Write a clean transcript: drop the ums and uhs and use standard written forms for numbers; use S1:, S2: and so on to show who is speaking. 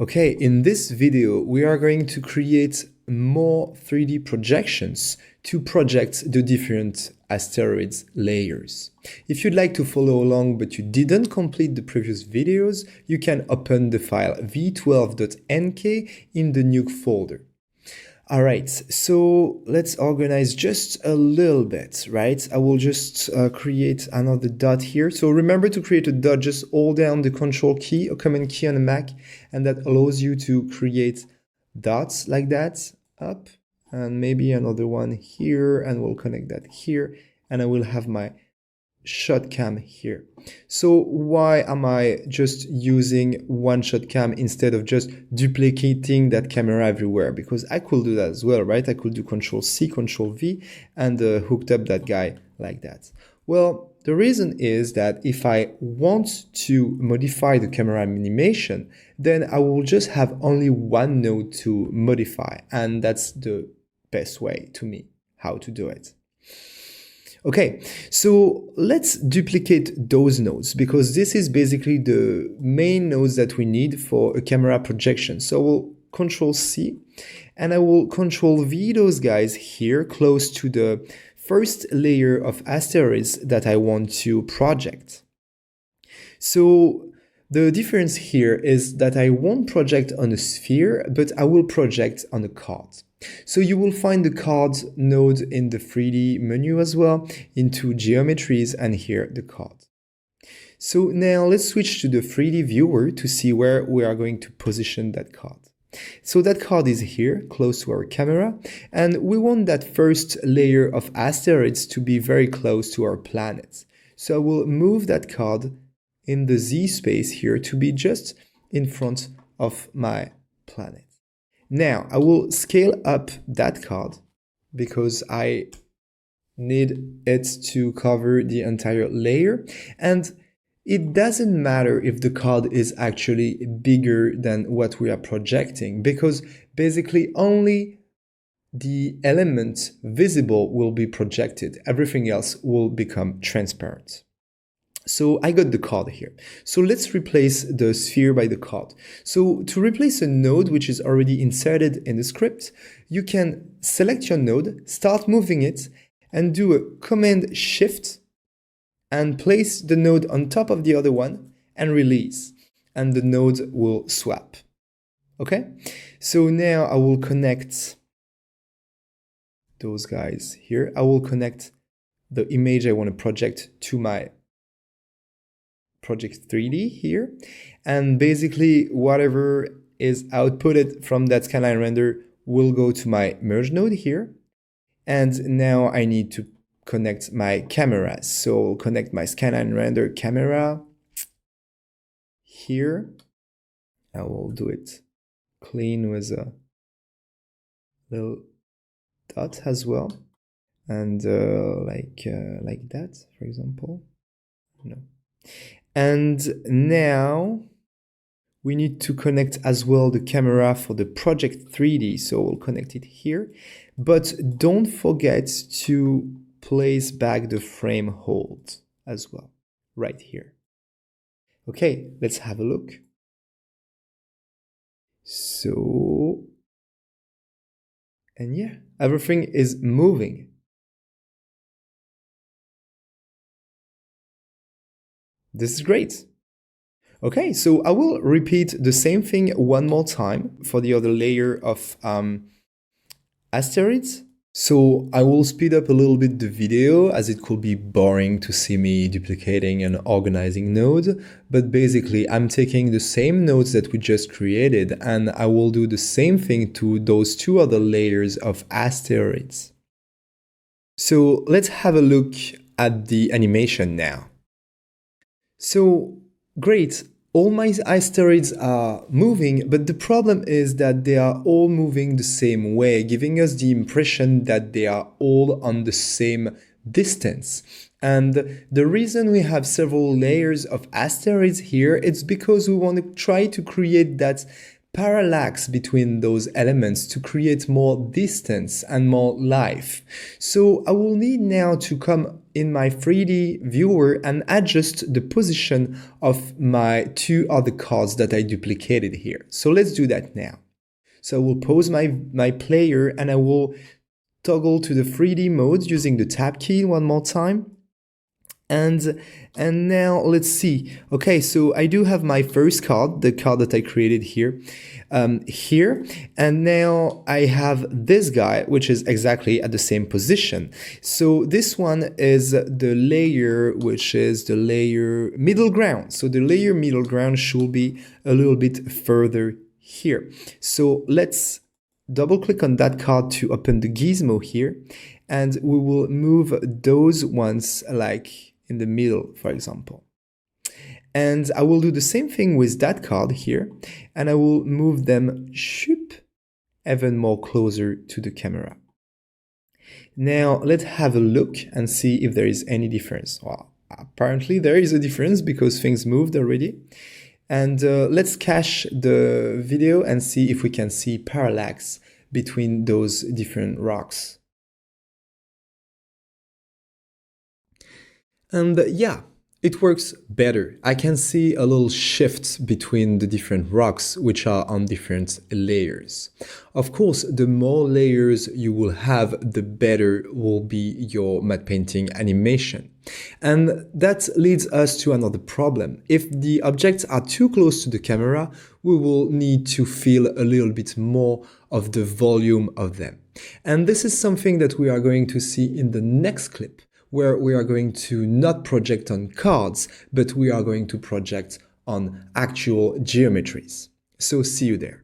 S1: Okay, in this video, we are going to create more 3D projections to project the different asteroids layers. If you'd like to follow along but you didn't complete the previous videos, you can open the file v12.nk in the Nuke folder. All right, so let's organize just a little bit, right? I will just create another dot here. So remember to create a dot, just hold down the control key or command key on a Mac, and that allows you to create dots like that up, and maybe another one here, and we'll connect that here, and I will have my shot cam here. So why am I just using one shot cam instead of just duplicating that camera everywhere? Because I could do that as well, right? I could do Control C, Control V, and hooked up that guy like that. Well, the reason is that if I want to modify the camera animation, then I will just have only one node to modify, and that's the best way to me how to do it. Okay, so let's duplicate those nodes because this is basically the main nodes that we need for a camera projection. So we'll Control C and I will Control V those guys here close to the first layer of asteroids that I want to project. So the difference here is that I won't project on a sphere, but I will project on a card. So you will find the card node in the 3D menu as well, into geometries, and here the card. So now let's switch to the 3D viewer to see where we are going to position that card. So that card is here, close to our camera, and we want that first layer of asteroids to be very close to our planet. So I will move that card in the Z space here to be just in front of my planet. Now, I will scale up that card because I need it to cover the entire layer. And it doesn't matter if the card is actually bigger than what we are projecting, because basically only the element visible will be projected. Everything else will become transparent. So I got the card here. So let's replace the sphere by the card. So to replace a node which is already inserted in the script, you can select your node, start moving it, and do a Command Shift and place the node on top of the other one and release. And the node will swap. Okay? So now I will connect those guys here. I will connect the image I want to project to my Project 3D here, and basically whatever is outputted from that scanline render will go to my merge node here. And now I need to connect my cameras. So I'll connect my scanline render camera here. I will do it clean with a little dot as well, and like that, for example. No. And now we need to connect as well the camera for the Project 3D. So we'll connect it here, but don't forget to place back the frame hold as well, right here. Okay, let's have a look. So, and yeah, everything is moving. This is great. Okay, so I will repeat the same thing one more time for the other layer of asteroids. So I will speed up a little bit the video as it could be boring to see me duplicating and organizing nodes. But basically I'm taking the same nodes that we just created and I will do the same thing to those two other layers of asteroids. So let's have a look at the animation now. So great, all my asteroids are moving, but the problem is that they are all moving the same way, giving us the impression that they are all on the same distance. And the reason we have several layers of asteroids here, it's because we want to try to create that parallax between those elements to create more distance and more life. So I will need now to come in my 3D viewer and adjust the position of my two other cards that I duplicated here. So let's do that now. So I will pause my player and I will toggle to the 3D mode using the tab key one more time. And now let's see. Okay, so I do have my first card, the card that I created here, and now I have this guy, which is exactly at the same position. So this one is the layer, which is the layer middle ground. So the layer middle ground should be a little bit further here. So let's double click on that card to open the gizmo here, and we will move those ones like in the middle, for example. And I will do the same thing with that card here, and I will move them even more closer to the camera. Now let's have a look and see if there is any difference. Well, apparently there is a difference because things moved already. And let's cache the video and see if we can see parallax between those different rocks. And yeah, it works better. I can see a little shift between the different rocks which are on different layers. Of course, the more layers you will have, the better will be your matte painting animation. And that leads us to another problem. If the objects are too close to the camera, we will need to feel a little bit more of the volume of them. And this is something that we are going to see in the next clip, where we are going to not project on cards, but we are going to project on actual geometries. So see you there.